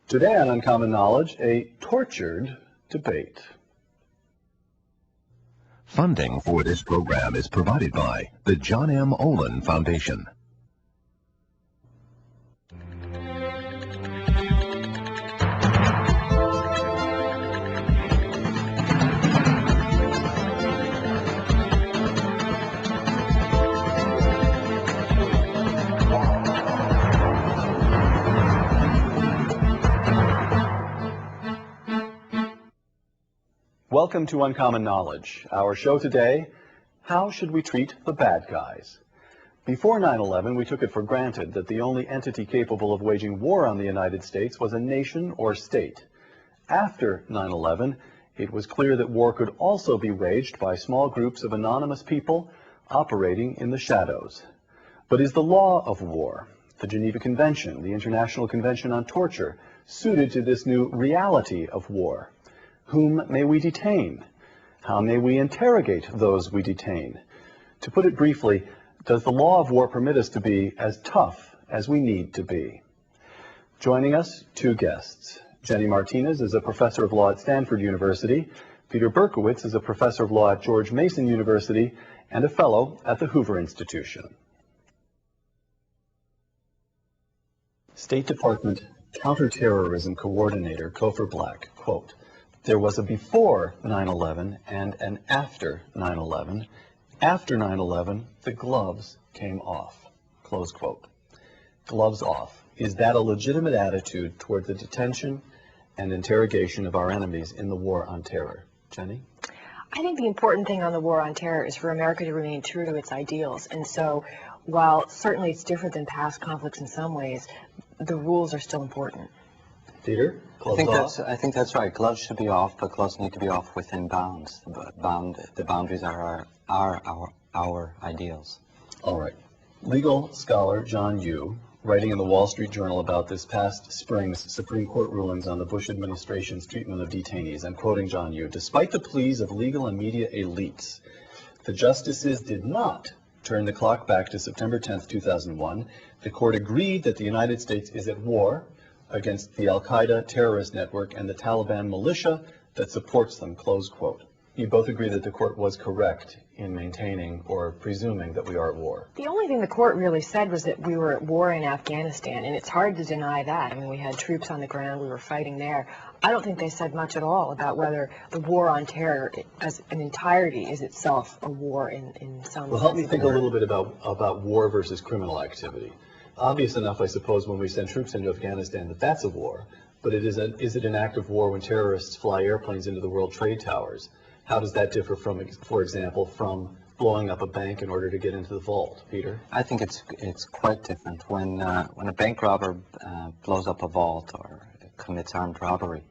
Today on Uncommon Knowledge, a tortured debate. Funding for this program is provided by the John M. OLIN Foundation. Welcome to Uncommon Knowledge. Our show today, how should we treat the bad guys? Before 9/11, we took it for granted that the only entity capable of waging war on the United States was a nation or state. After 9/11, it was clear that war could also be waged by small groups of anonymous people operating in the shadows. But is the law of war, the Geneva Convention, the International Convention on Torture, suited to this new reality of war? Whom may we detain? How may we interrogate those we detain? To put it briefly, does the law of war permit us to be as tough as we need to be? Joining us, two guests. Jenny Martinez is a professor of law at Stanford University. Peter Berkowitz is a professor of law at George Mason University and a fellow at the Hoover Institution. State Department Counterterrorism Coordinator Cofer Black, quote, "There was a before 9/11 and an after 9/11. After 9/11, the gloves came off." Close quote. Gloves off. Is that a legitimate attitude toward the detention and interrogation of our enemies in the war on terror? Jenny? I think the important thing on the war on terror is for America to remain true to its ideals. And so, while certainly it's different than past conflicts in some ways, the rules are still important. Peter? I think that's right. Gloves should be off, but gloves need to be off within bounds. The boundaries are our ideals. All right. Legal scholar John Yoo, writing in the Wall Street Journal about this past spring's Supreme Court rulings on the Bush administration's treatment of detainees. I'm quoting John Yoo. "Despite the pleas of legal and media elites, the justices did not turn the clock back to September 10th, 2001. The court agreed that the United States is at war against the Al-Qaeda terrorist network and the Taliban militia that supports them," close quote. You both agree that the court was correct in maintaining or presuming that we are at war. The only thing the court really said was that we were at war in Afghanistan, and it's hard to deny that. I mean, we had troops on the ground, we were fighting there. I don't think they said much at all about whether the war on terror as an entirety is itself a war in some Well, help me think a little bit about war versus criminal activity. Obvious enough, I suppose, when we send troops into Afghanistan that that's a war, but is it an act of war when terrorists fly airplanes into the World Trade Towers? How does that differ from, for example, from blowing up a bank in order to get into the vault? Peter? I think it's quite different. When a bank robber blows up a vault or commits armed robbery,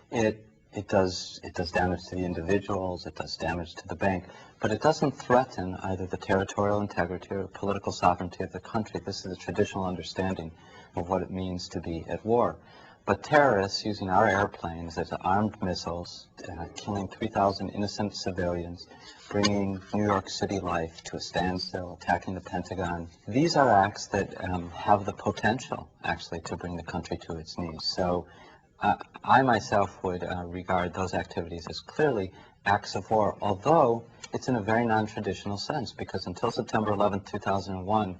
it does damage to the individuals, it does damage to the bank, but it doesn't threaten either the territorial integrity or political sovereignty of the country. This is a traditional understanding of what it means to be at war. But terrorists using our airplanes as armed missiles, killing 3,000 innocent civilians, bringing New York City life to a standstill, attacking the Pentagon, these are acts that have the potential, actually, to bring the country to its knees. So I myself would regard those activities as clearly acts of war, although it's in a very non-traditional sense, because until September 11, 2001,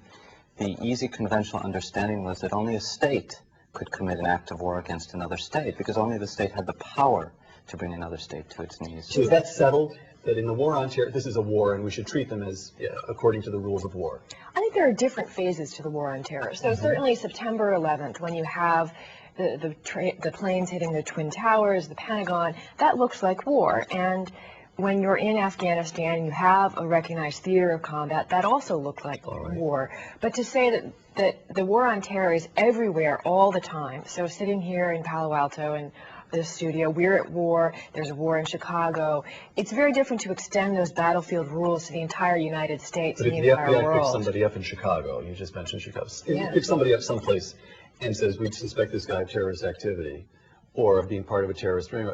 the easy conventional understanding was that only a state could commit an act of war against another state, because only the state had the power to bring another state to its knees. So is that settled, that in the war on terror, this is a war and we should treat them as according to the rules of war? I think there are different phases to the war on terror. So certainly September 11th, when you have the planes hitting the Twin Towers, the Pentagon, that looks like war. And when you're in Afghanistan and you have a recognized theater of combat, that also looked like war. But to say that the war on terror is everywhere all the time, so sitting here in Palo Alto and the studio, we're at war, there's a war in Chicago, it's very different to extend those battlefield rules to the entire United States and the entire world. But if the FBI picks somebody up in Chicago, you just mentioned Chicago, pick somebody up someplace and says, we suspect this guy of terrorist activity or of being part of a terrorist ring,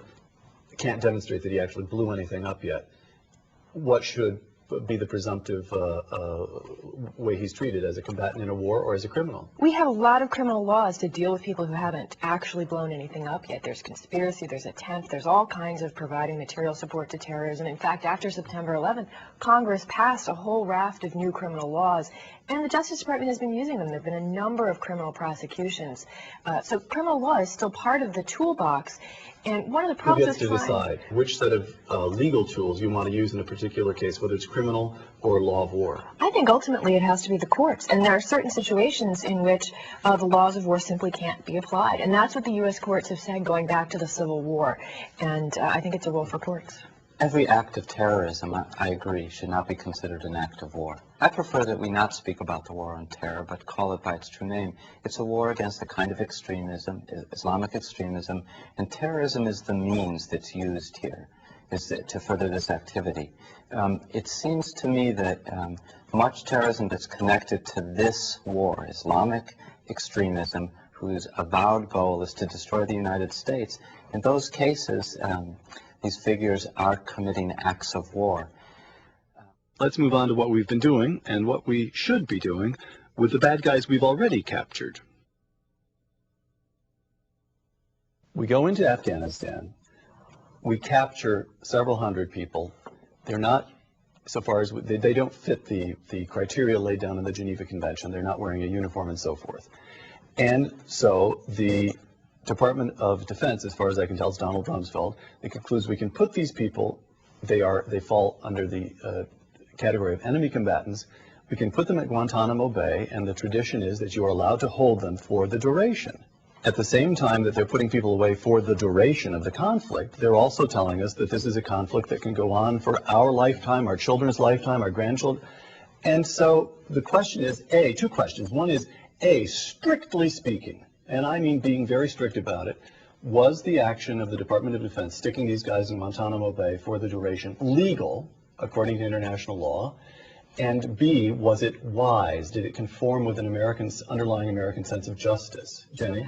can't demonstrate that he actually blew anything up yet, what should be the presumptive way he's treated, as a combatant in a war or as a criminal? We have a lot of criminal laws to deal with people who haven't actually blown anything up yet. There's conspiracy, there's attempt, there's all kinds of providing material support to terrorism. In fact, after September 11th, Congress passed a whole raft of new criminal laws, and the Justice Department has been using them. There have been a number of criminal prosecutions. So criminal law is still part of the toolbox. And one of the problems Who gets to decide which set of legal tools you want to use in a particular case, whether it's criminal or law of war? I think ultimately it has to be the courts, and there are certain situations in which the laws of war simply can't be applied, and that's what the U.S. courts have said going back to the Civil War, and I think it's a role for courts. Every act of terrorism, I agree, should not be considered an act of war. I prefer that we not speak about the war on terror, but call it by its true name. It's a war against a kind of extremism, Islamic extremism, and terrorism is the means that's used here to further this activity. It seems to me that much terrorism that's connected to this war, Islamic extremism, whose avowed goal is to destroy the United States, in those cases, these figures are committing acts of war. Let's move on to what we've been doing and what we should be doing with the bad guys we've already captured. We go into Afghanistan. We capture several hundred people. They're not, so far as they don't fit the criteria laid down in the Geneva Convention. They're not wearing a uniform and so forth. And so the Department of Defense, as far as I can tell, it's Donald Rumsfeld, it concludes we can put these people, they fall under the category of enemy combatants, we can put them at Guantanamo Bay, and the tradition is that you are allowed to hold them for the duration. At the same time that they're putting people away for the duration of the conflict, they're also telling us that this is a conflict that can go on for our lifetime, our children's lifetime, our grandchildren. And so the question is, two questions. One is, strictly speaking, and I mean being very strict about it, was the action of the Department of Defense sticking these guys in Guantanamo Bay for the duration legal, according to international law? And B, was it wise? Did it conform with an underlying American sense of justice? Jenny?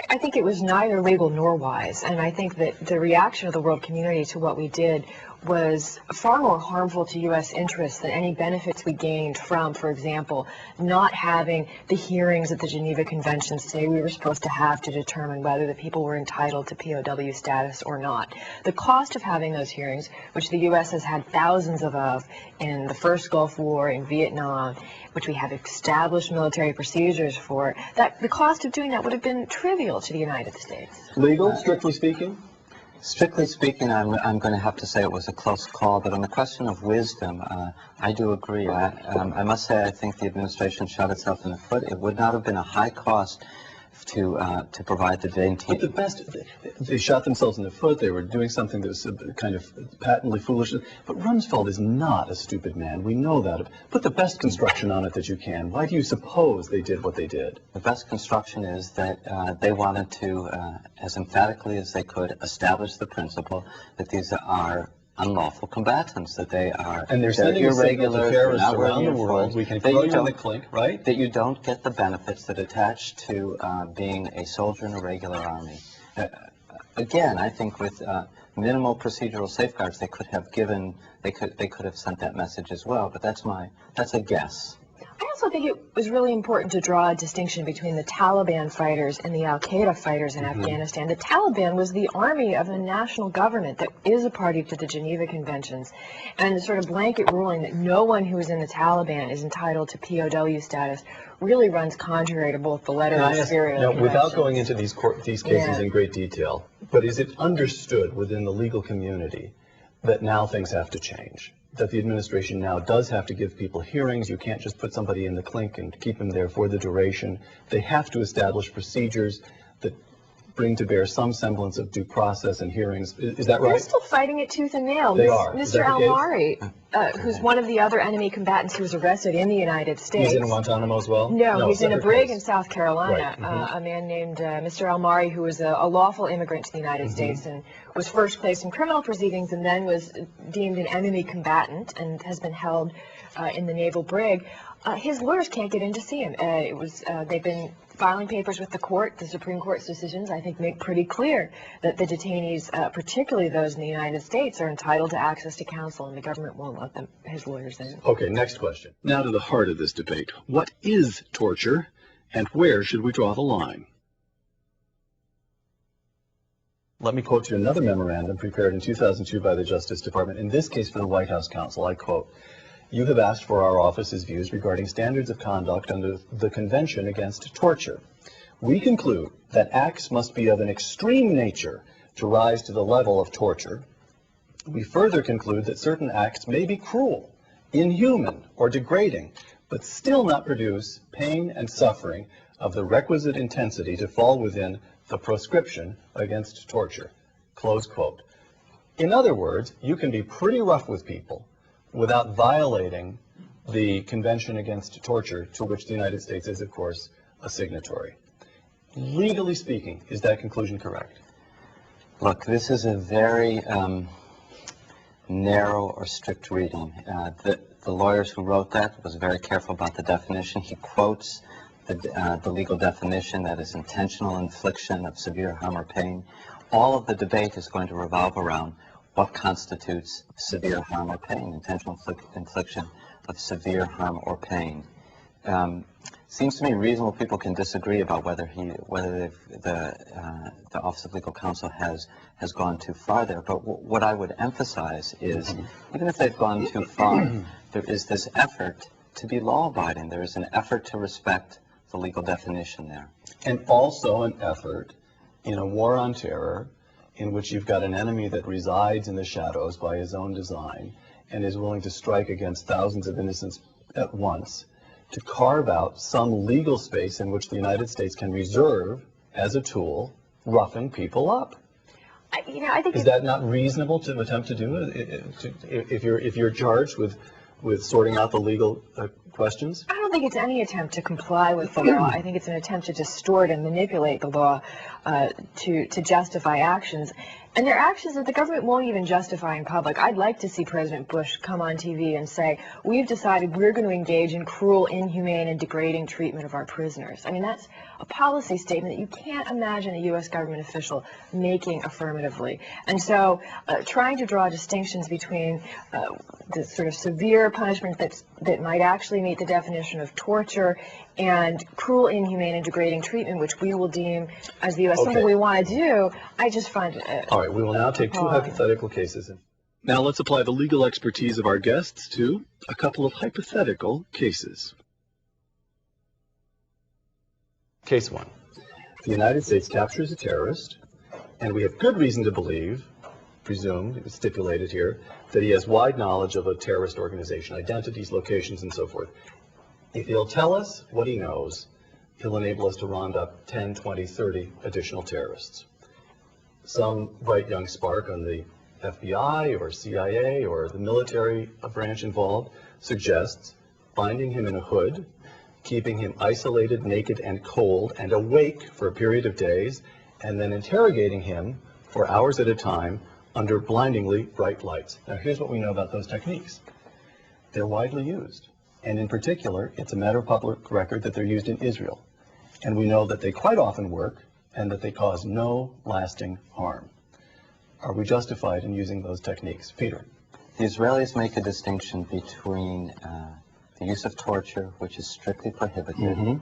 I think it was neither legal nor wise, and I think that the reaction of the world community to what we did was far more harmful to U.S. interests than any benefits we gained from, for example, not having the hearings that the Geneva Conventions say we were supposed to have to determine whether the people were entitled to POW status or not. The cost of having those hearings, which the U.S. has had thousands of in the first Gulf War, in Vietnam, which we have established military procedures for, that the cost of doing that would have been trivial to the United States. Legal, strictly speaking? Strictly speaking, I'm going to have to say it was a close call, but on the question of wisdom, I do agree. I must say I think the administration shot itself in the foot. It would not have been a high cost to provide the detain. But the best, they shot themselves in the foot. They were doing something that was kind of patently foolish. But Rumsfeld is not a stupid man. We know that. Put the best construction on it that you can. Why do you suppose they did what they did? The best construction is that they wanted to, as emphatically as they could, establish the principle that these are unlawful combatants, that they are, and they're sending irregular terrorists around the world. We can throw you in the clink, right? That you don't get the benefits that attach to being a soldier in a regular army. Again, I think with minimal procedural safeguards, they could have sent that message as well. But that's a guess. I also think it was really important to draw a distinction between the Taliban fighters and the Al-Qaeda fighters in Afghanistan. The Taliban was the army of the national government that is a party to the Geneva Conventions, and the sort of blanket ruling that no one who is in the Taliban is entitled to POW status really runs contrary to both the letter and the spirit of the convention. Without going into these cases in great detail, but is it understood within the legal community that now things have to change? That the administration now does have to give people hearings. You can't just put somebody in the clink and keep them there for the duration. They have to establish procedures that bring to bear some semblance of due process and hearings. Is that right? They're still fighting it tooth and nail. They are. Mr. Al-Mari, who's one of the other enemy combatants who was arrested in the United States. He's in Guantanamo as well? No, he's in a brig in South Carolina. Right. A man named Mr. Al-Mari, who was a lawful immigrant to the United States and was first placed in criminal proceedings and then was deemed an enemy combatant and has been held in the naval brig. His lawyers can't get in to see him. They've been filing papers with the court, the Supreme Court's decisions, I think, make pretty clear that the detainees, particularly those in the United States, are entitled to access to counsel, and the government won't let them, his lawyers in. Okay, next question. Now to the heart of this debate. What is torture, and where should we draw the line? Let me quote you another memorandum prepared in 2002 by the Justice Department, in this case for the White House counsel. I quote, "You have asked for our office's views regarding standards of conduct under the Convention Against Torture. We conclude that acts must be of an extreme nature to rise to the level of torture. We further conclude that certain acts may be cruel, inhuman, or degrading, but still not produce pain and suffering of the requisite intensity to fall within the proscription against torture." Close quote. In other words, you can be pretty rough with people without violating the Convention Against Torture, to which the United States is, of course, a signatory. Legally speaking, is that conclusion correct? Look, this is a very narrow or strict reading. The lawyers who wrote that was very careful about the definition. He quotes the legal definition, that is intentional infliction of severe harm or pain. All of the debate is going to revolve around what constitutes severe harm or pain, intentional infliction of severe harm or pain. Seems to me reasonable people can disagree about whether the Office of Legal Counsel has gone too far there. But what I would emphasize is, even if they've gone too far, there is this effort to be law-abiding. There is an effort to respect the legal definition there. And also an effort in a war on terror in which you've got an enemy that resides in the shadows by his own design and is willing to strike against thousands of innocents at once, to carve out some legal space in which the United States can reserve as a tool roughing people up. I think is that not reasonable to attempt to do if you're charged with sorting out the legal questions? I don't think it's any attempt to comply with the law. I think it's an attempt to distort and manipulate the law to justify actions. And they're actions that the government won't even justify in public. I'd like to see President Bush come on TV and say, we've decided we're going to engage in cruel, inhumane, and degrading treatment of our prisoners. I mean, that's a policy statement that you can't imagine a U.S. government official making affirmatively. And so trying to draw distinctions between the sort of severe punishment that might actually meet the definition of torture and cruel, inhumane, and degrading treatment, which we will deem as the U.S. something we want to do, I just find it all right, we will now take two hypothetical cases. Now let's apply the legal expertise of our guests to a couple of hypothetical cases. Case one. The United States captures a terrorist, and we have good reason to believe, presumed, it was stipulated here, that he has wide knowledge of a terrorist organization, identities, locations, and so forth. If he'll tell us what he knows, he'll enable us to round up 10, 20, 30 additional terrorists. Some bright young spark on the FBI or CIA or the military branch involved suggests binding him in a hood, keeping him isolated, naked, and cold, and awake for a period of days, and then interrogating him for hours at a time under blindingly bright lights. Now, here's what we know about those techniques. They're widely used. And in particular, it's a matter of public record that they're used in Israel. And we know that they quite often work and that they cause no lasting harm. Are we justified in using those techniques? Peter. The Israelis make a distinction between the use of torture, which is strictly prohibited,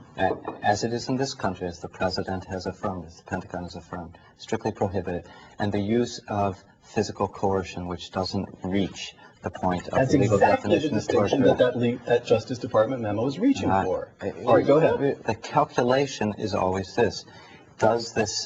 as it is in this country, as the President has affirmed, as the Pentagon has affirmed, strictly prohibited, and the use of physical coercion, which doesn't reach the point of the legal definition of torture. That's exactly that Justice Department memo is reaching for. All right, go ahead. The calculation is always this.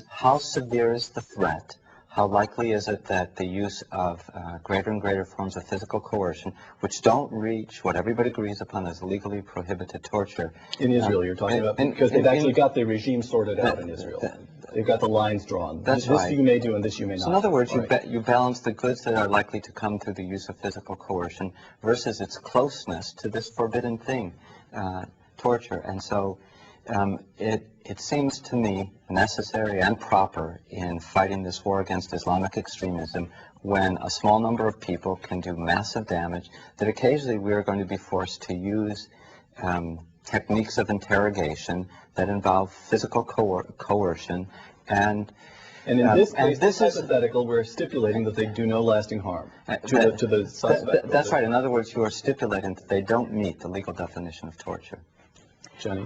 How severe is the threat? How likely is it that the use of greater and greater forms of physical coercion, which don't reach what everybody agrees upon as legally prohibited torture. In Israel, you're talking about, because they've actually got the regime sorted out in Israel. They've got the lines drawn. That's right. This you may do and this you may not. So in other words, you balance the goods that are likely to come through the use of physical coercion versus its closeness to this forbidden thing, torture. And so it seems to me necessary and proper in fighting this war against Islamic extremism when a small number of people can do massive damage, that occasionally we are going to be forced to use techniques of interrogation that involve physical coercion, and in this case, this hypothetical, we're stipulating that they do no lasting harm to the suspect. That's right. In other words, you are stipulating that they don't meet the legal definition of torture. Jenny?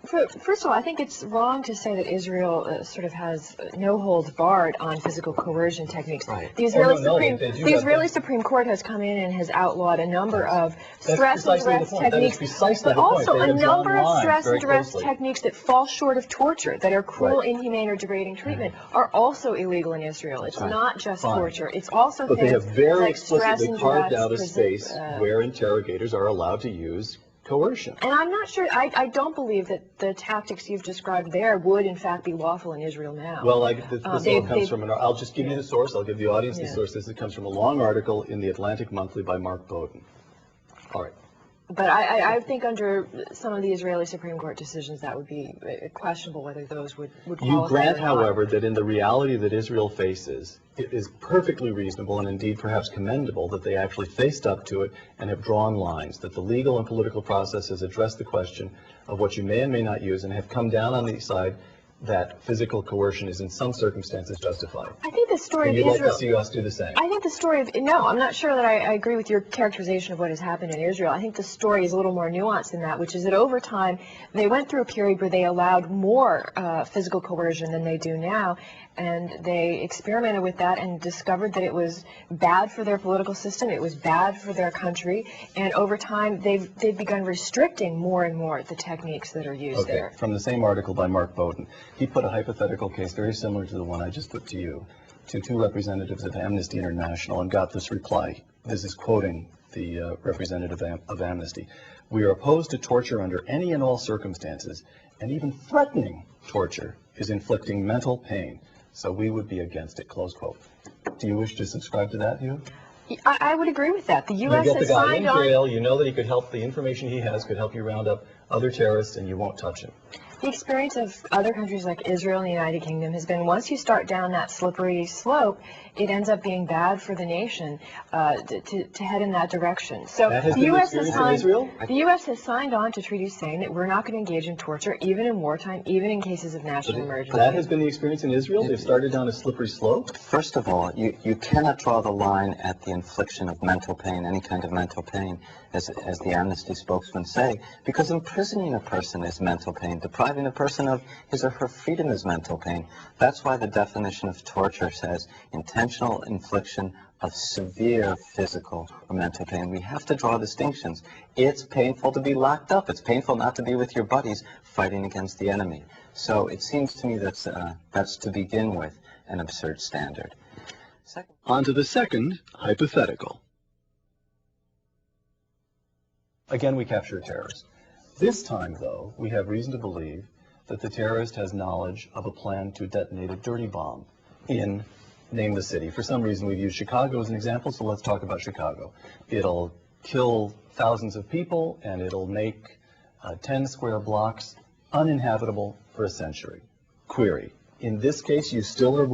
First of all, I think it's wrong to say that Israel sort of has no holds barred on physical coercion techniques. Right. The Israeli Supreme Court has come in and has outlawed a number of stress and duress techniques, but also a number of stress and duress techniques that fall short of torture, that are cruel, inhumane, or degrading treatment, are also illegal in Israel. It's not just torture. It's also but things they have very like stress explicitly and carved duress, out a space where interrogators are allowed to use coercion. And I'm not sure, I don't believe that the tactics you've described there would in fact be lawful in Israel now. Well, this all comes from I'll just give you the source, I'll give the audience the source. It comes from a long article in the Atlantic Monthly by Mark Bowden. All right. But I think under some of the Israeli Supreme Court decisions that would be questionable whether those would qualify. You grant, however, that in the reality that Israel faces, it is perfectly reasonable and indeed perhaps commendable that they actually faced up to it and have drawn lines, that the legal and political process has addressed the question of what you may and may not use and have come down on the side that physical coercion is in some circumstances justified. I think the story of Israel... Israel... like to see us do the same. I think the story of... No, I'm not sure that I agree with your characterization of what has happened in Israel. I think the story is a little more nuanced than that, which is that over time they went through a period where they allowed more physical coercion than they do now, and they experimented with that and discovered that it was bad for their political system, it was bad for their country, and over time they've begun restricting more and more the techniques that are used there. From the same article by Mark Bowden. He put a hypothetical case very similar to the one I just put to you, to two representatives of Amnesty International, and got this reply. This is quoting the representative of Amnesty. "We are opposed to torture under any and all circumstances, and even threatening torture is inflicting mental pain, so we would be against it," close quote. Do you wish to subscribe to that view? I would agree with that. The U.S. You get the has guy signed in on... jail, you know that he could help, the information he has could help you round up other terrorists, and you won't touch him. The experience of other countries like Israel and the United Kingdom has been once you start down that slippery slope, it ends up being bad for the nation to head in that direction. So the U.S. has signed on to treaties saying that we're not going to engage in torture, even in wartime, even in cases of national emergency. That has been the experience in Israel? They've started down a slippery slope? First of all, you cannot draw the line at the infliction of mental pain, any kind of mental pain, as the Amnesty spokesman say, because imprisoning a person is mental pain. Depriving a person of his or her freedom is mental pain. That's why the definition of torture says intentional infliction of severe physical or mental pain. We have to draw distinctions. It's painful to be locked up. It's painful not to be with your buddies fighting against the enemy. So it seems to me that's to begin with an absurd standard. On to the second hypothetical. Again, we capture a terrorist. This time, though, we have reason to believe that the terrorist has knowledge of a plan to detonate a dirty bomb in, name the city. For some reason, we've used Chicago as an example, so let's talk about Chicago. It'll kill thousands of people, and it'll make 10 square blocks uninhabitable for a century. Query. In this case, you still are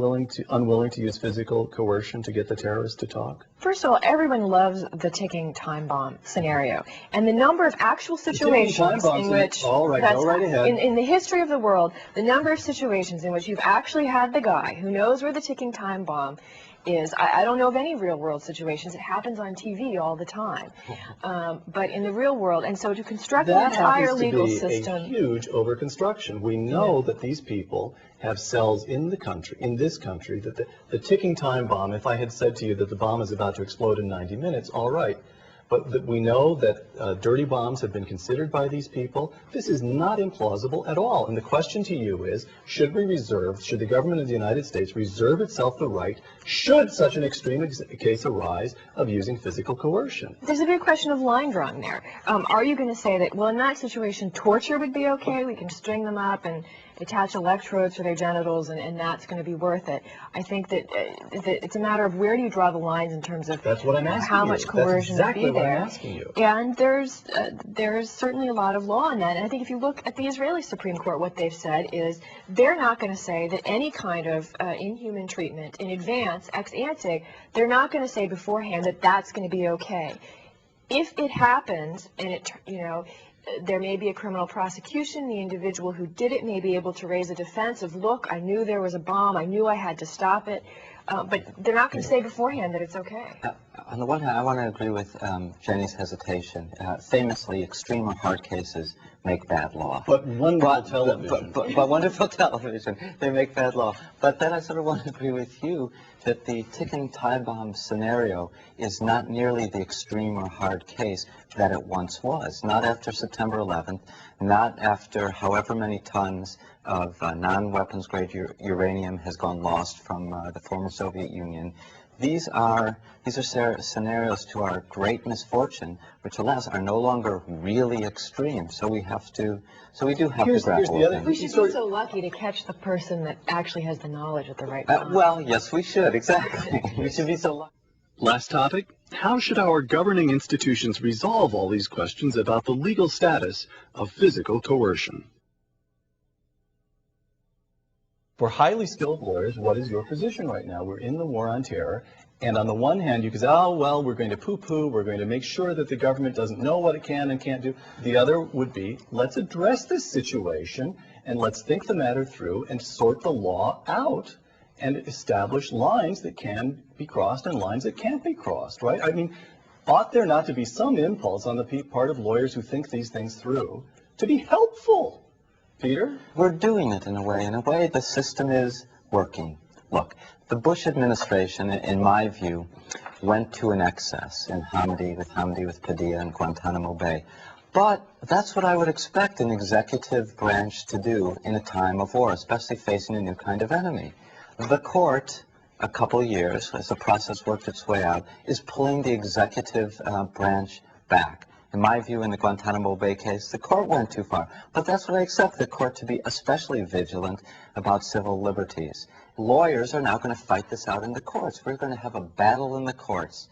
unwilling to use physical coercion to get the terrorist to talk? First of all, everyone loves the ticking time bomb scenario. And the number of actual situations in which, in the history of the world, the number of situations in which you've actually had the guy who knows where the ticking time bomb is, I don't know of any real world situations. It happens on TV all the time. But in the real world, and so to construct an entire legal system. A huge overconstruction. We know that these people have cells in the country, in this country, that the ticking time bomb, if I had said to you that the bomb is about to explode in 90 minutes, all right. But that we know that dirty bombs have been considered by these people. This is not implausible at all. And the question to you is, should the government of the United States reserve itself the right, should such an extreme case arise, of using physical coercion? There's a big question of line drawing there. Are you going to say that, well, in that situation, torture would be okay, we can string them up and attach electrodes to their genitals, and that's going to be worth it? I think that it's a matter of where do you draw the lines in terms of how much coercion would be there. What I'm asking you. And there's certainly a lot of law in that. And I think if you look at the Israeli Supreme Court, what they've said is they're not going to say that any kind of inhuman treatment in advance, ex ante, they're not going to say beforehand that that's going to be okay. If it happens, and there may be a criminal prosecution. The individual who did it may be able to raise a defense of, look, I knew there was a bomb, I knew I had to stop it, but they're not going to say beforehand that it's okay. On the one hand, I want to agree with Jenny's hesitation. Famously, extreme or hard cases make bad law. But wonderful television. But wonderful television, they make bad law. But then I sort of want to agree with you that the ticking time bomb scenario is not nearly the extreme or hard case that it once was. Not after September 11th, not after however many tons of non-weapons grade uranium has gone lost from the former Soviet Union. These are scenarios, to our great misfortune, which alas are no longer really extreme. So we do have to grapple with them. We should be so lucky to catch the person that actually has the knowledge at the right time. Well, yes, we should, exactly. We should be so lucky. Last topic, how should our governing institutions resolve all these questions about the legal status of physical coercion? For highly skilled lawyers, what is your position right now? We're in the war on terror, and on the one hand, you can say, oh, well, we're going to poo-poo, we're going to make sure that the government doesn't know what it can and can't do. The other would be, let's address this situation, and let's think the matter through and sort the law out and establish lines that can be crossed and lines that can't be crossed, right? I mean, ought there not to be some impulse on the part of lawyers who think these things through to be helpful? Peter? We're doing it in a way. In a way, the system is working. Look, the Bush administration, in my view, went to an excess in Hamdi, with Padilla and Guantanamo Bay. But that's what I would expect an executive branch to do in a time of war, especially facing a new kind of enemy. The court, a couple of years, as the process worked its way out, is pulling the executive branch back. In my view, in the Guantanamo Bay case, the court went too far. But that's what I accept the court to be especially vigilant about civil liberties. Lawyers are now going to fight this out in the courts. We're going to have a battle in the courts.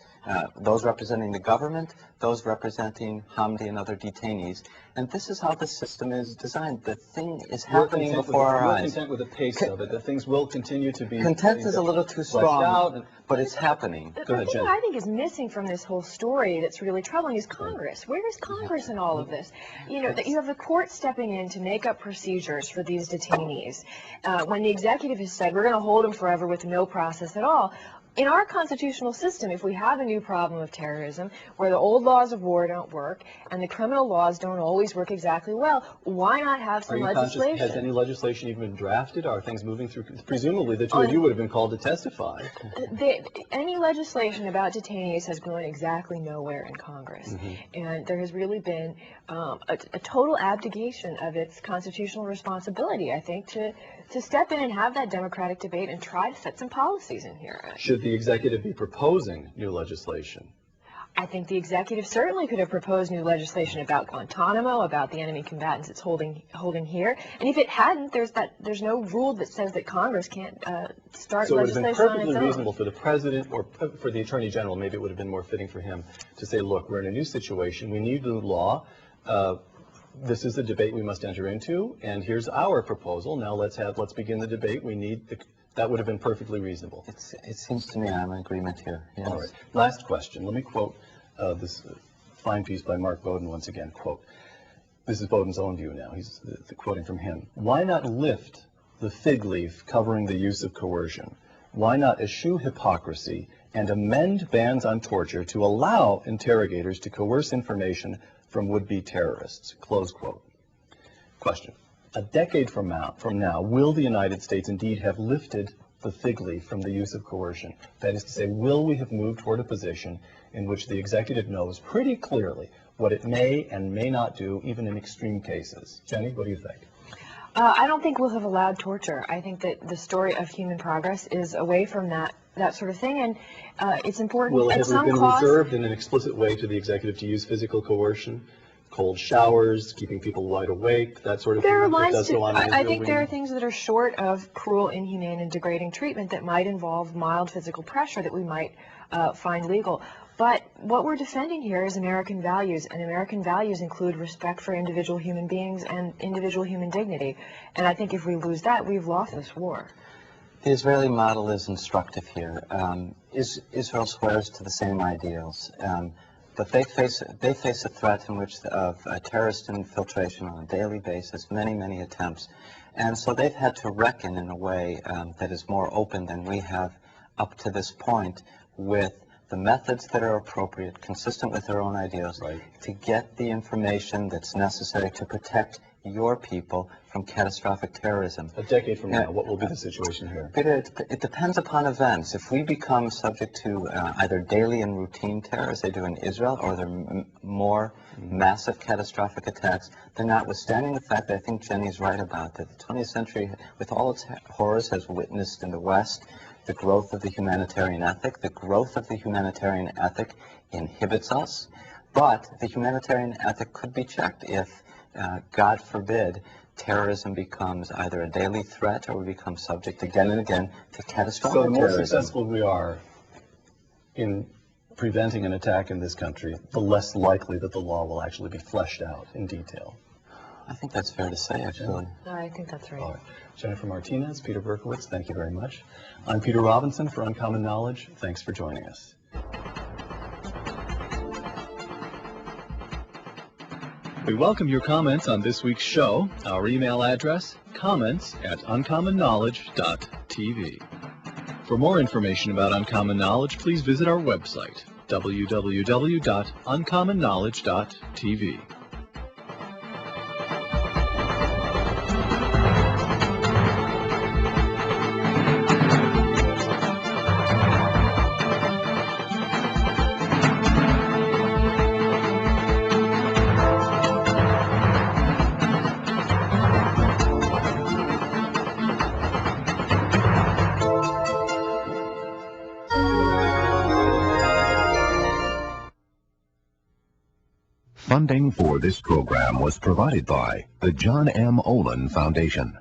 Those representing the government, those representing Hamdi and other detainees. And this is how the system is designed. The thing is happening before our eyes. We're content with the pace of it, that things will continue to be... Content is a little too strong, but it's happening. The thing that I think is missing from this whole story that's really troubling is Congress. Where is Congress in all of this? You know, that you have the court stepping in to make up procedures for these detainees. When the executive has said, we're going to hold them forever with no process at all. In our constitutional system, if we have a new problem of terrorism, where the old laws of war don't work, and the criminal laws don't always work exactly well, why not have some legislation? Has any legislation even been drafted? Are things moving through? Presumably, the two of you would have been called to testify. Any legislation about detainees has gone exactly nowhere in Congress. And there has really been a total abdication of its constitutional responsibility, I think, to step in and have that democratic debate and try to set some policies in here. Should the executive be proposing new legislation? I think the executive certainly could have proposed new legislation about Guantanamo, about the enemy combatants it's holding here. And if it hadn't, there's no rule that says that Congress can't start legislation on its own. So it would have been perfectly reasonable for the president or for the attorney general, maybe it would have been more fitting for him to say, look, we're in a new situation, we need new law. This is the debate we must enter into, and here's our proposal. Now let's begin the debate. That would have been perfectly reasonable. It seems to me I'm in agreement here. Yes. All right. Last question. Let me quote this fine piece by Mark Bowden once again. Quote, this is Bowden's own view now. He's quoting from him. Why not lift the fig leaf covering the use of coercion? Why not eschew hypocrisy and amend bans on torture to allow interrogators to coerce information from would-be terrorists? Close quote. Question. A decade from now, will the United States indeed have lifted the fig leaf from the use of coercion? That is to say, will we have moved toward a position in which the executive knows pretty clearly what it may and may not do, even in extreme cases? Jenny, what do you think? I don't think we'll have allowed torture. I think that the story of human progress is away from that sort of thing, and it's important. Will it have been reserved in an explicit way to the executive to use physical coercion? Cold showers, keeping people wide awake, that sort of thing. There are lines to, I think there are things that are short of cruel, inhumane, and degrading treatment that might involve mild physical pressure that we might find legal. But what we're defending here is American values, and American values include respect for individual human beings and individual human dignity. And I think if we lose that, we've lost this war. The Israeli model is instructive here. Israel swears to the same ideals. But they face a threat in which of terrorist infiltration on a daily basis, many attempts. And so they've had to reckon in a way that is more open than we have up to this point with the methods that are appropriate, consistent with their own ideals, Right. to get the information that's necessary to protect your people from catastrophic terrorism. A decade from now, what will be the situation here? It depends upon events. If we become subject to either daily and routine terror, as they do in Israel, or they're more massive catastrophic attacks, then notwithstanding the fact that I think Jenny's right about that the 20th century, with all its horrors, has witnessed in the West the growth of the humanitarian ethic. The growth of the humanitarian ethic inhibits us, but the humanitarian ethic could be checked if, God forbid, terrorism becomes either a daily threat or we become subject again and again to catastrophic So the more terrorism. successful we are in preventing an attack in this country, the less likely that the law will actually be fleshed out in detail. I think that's fair to say, actually. I think that's right. All right. Jennifer Martinez, Peter Berkowitz, thank you very much. I'm Peter Robinson for Uncommon Knowledge. Thanks for joining us. We welcome your comments on this week's show. Our email address, comments@uncommonknowledge.tv. For more information about Uncommon Knowledge, please visit our website, www.uncommonknowledge.tv. Funding for this program was provided by the John M. Olin Foundation.